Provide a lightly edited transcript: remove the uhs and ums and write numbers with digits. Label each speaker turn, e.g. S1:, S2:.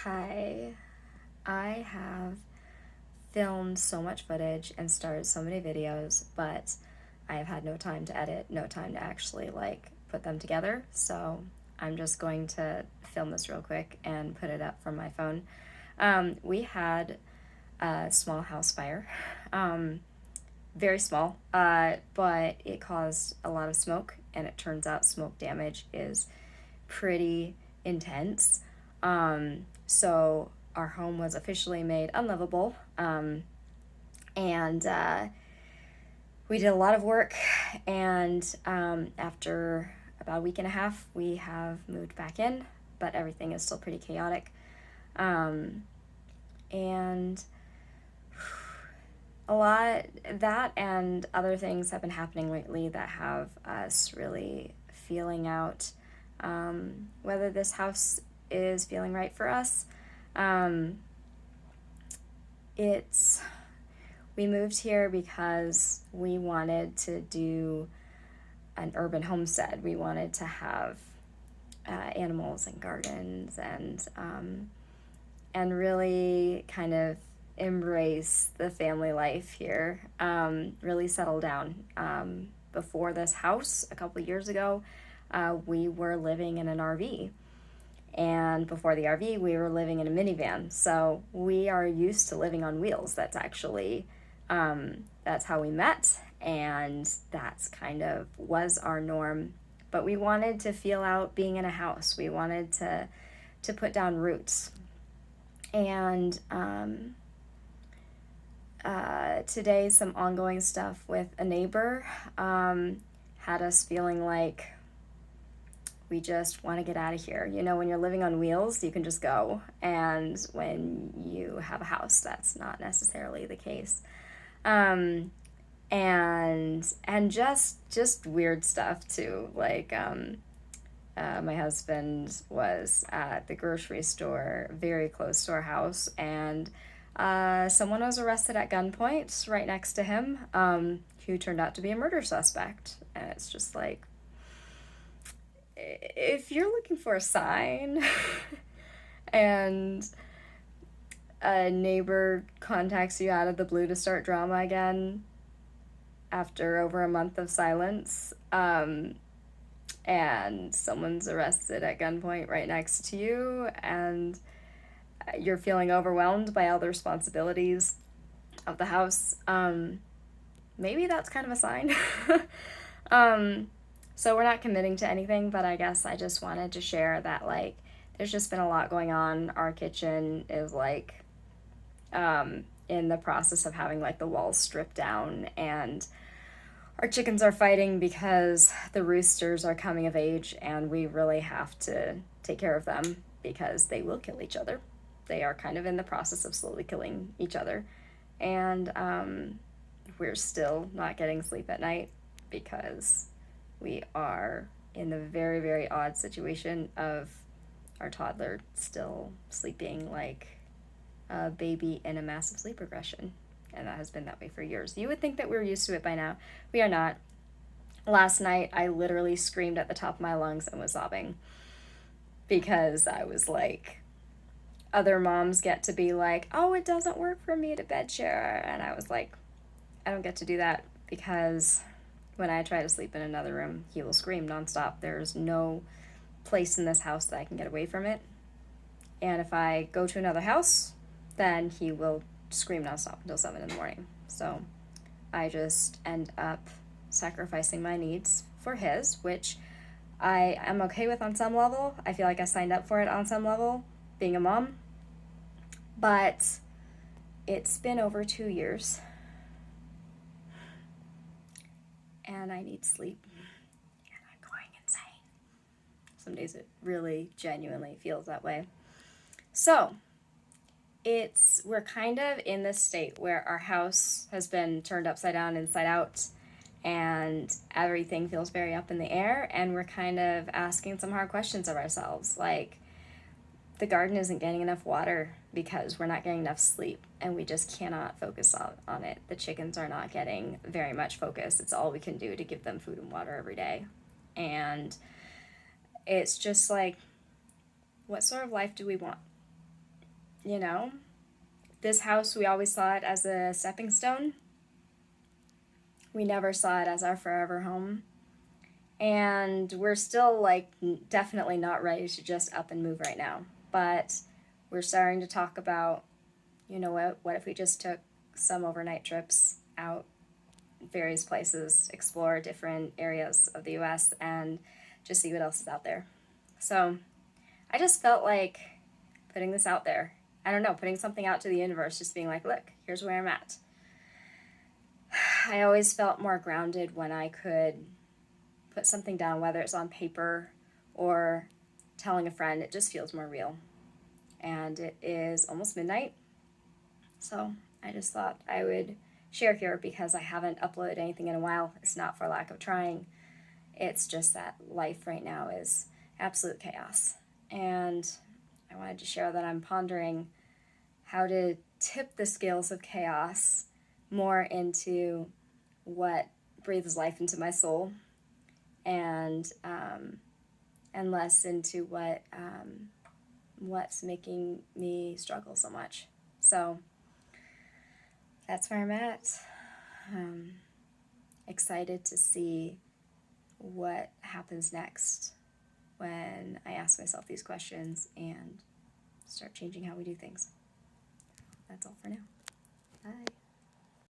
S1: Hi, I have filmed so much footage and started so many videos, but I have had no time to edit, no time to actually put them together. So I'm just going to film this real quick and put it up from my phone. We had a small house fire, very small, but it caused a lot of smoke, and it turns out smoke damage is pretty intense. So our home was officially made unlivable. And We did a lot of work. And after about a week and a half, we have moved back in, but everything is still pretty chaotic. And a lot that and other things have been happening lately that have us really feeling out whether this house is feeling right for us. Um, it's We moved here because we wanted to do an urban homestead. We wanted to have animals and gardens and really kind of embrace the family life here. Really settle down. Before this house, a couple of years ago, we were living in an RV. And before the RV, we were living in a minivan. So we are used to living on wheels. That's how we met, and that's kind of was our norm. But we wanted to feel out being in a house. We wanted to put down roots. And today, some ongoing stuff with a neighbor had us feeling like we just want to get out of here. You know, when you're living on wheels, you can just go. And when you have a house, that's not necessarily the case. And just weird stuff too. My husband was at the grocery store very close to our house, and someone was arrested at gunpoint right next to him, who turned out to be a murder suspect. And it's just like, if you're looking for a sign and a neighbor contacts you out of the blue to start drama again after over a month of silence, and someone's arrested at gunpoint right next to you, and you're feeling overwhelmed by all the responsibilities of the house, maybe that's kind of a sign. um, so we're not committing to anything, but I guess I just wanted to share that, there's just been a lot going on. Our kitchen is in the process of having the walls stripped down, and our chickens are fighting because the roosters are coming of age, and we really have to take care of them because they will kill each other. They are kind of in the process of slowly killing each other. And we're still not getting sleep at night because we are in the very, very odd situation of our toddler still sleeping like a baby in a massive sleep regression. And that has been that way for years. You would think that we were used to it by now. We are not. Last night, I literally screamed at the top of my lungs and was sobbing because I was like, other moms get to be like, oh, it doesn't work for me to bed share. And I was like, I don't get to do that because when I try to sleep in another room, he will scream nonstop. There's no place in this house that I can get away from it. And if I go to another house, then he will scream nonstop until 7 in the morning. So I just end up sacrificing my needs for his, which I am okay with on some level. I feel like I signed up for it on some level, being a mom. But it's been over 2 years, and I need sleep, and I'm going insane. Some days it really genuinely feels that way. So we're kind of in this state where our house has been turned upside down, inside out, and everything feels very up in the air, and we're kind of asking some hard questions of ourselves, like the garden isn't getting enough water because we're not getting enough sleep, and we just cannot focus on it. The chickens are not getting very much focus. It's all we can do to give them food and water every day. And it's just like, what sort of life do we want? you know, this house, we always saw it as a stepping stone. We never saw it as our forever home. And we're still, like, definitely not ready to just up and move right now. But we're starting to talk about, you know what if we just took some overnight trips out various places, explore different areas of the US, and just see what else is out there. So I just felt like putting this out there. I don't know, putting something out to the universe, just being like, look, here's where I'm at. I always felt more grounded when I could put something down, whether it's on paper or telling a friend. It just feels more real. And it is almost midnight, so I just thought I would share here because I haven't uploaded anything in a while. It's not for lack of trying. It's just that life right now is absolute chaos. And I wanted to share that I'm pondering how to tip the scales of chaos more into what breathes life into my soul, and less into what's making me struggle so much. So that's where I'm at. Excited to see what happens next when I ask myself these questions and start changing how we do things. That's all for now. Bye.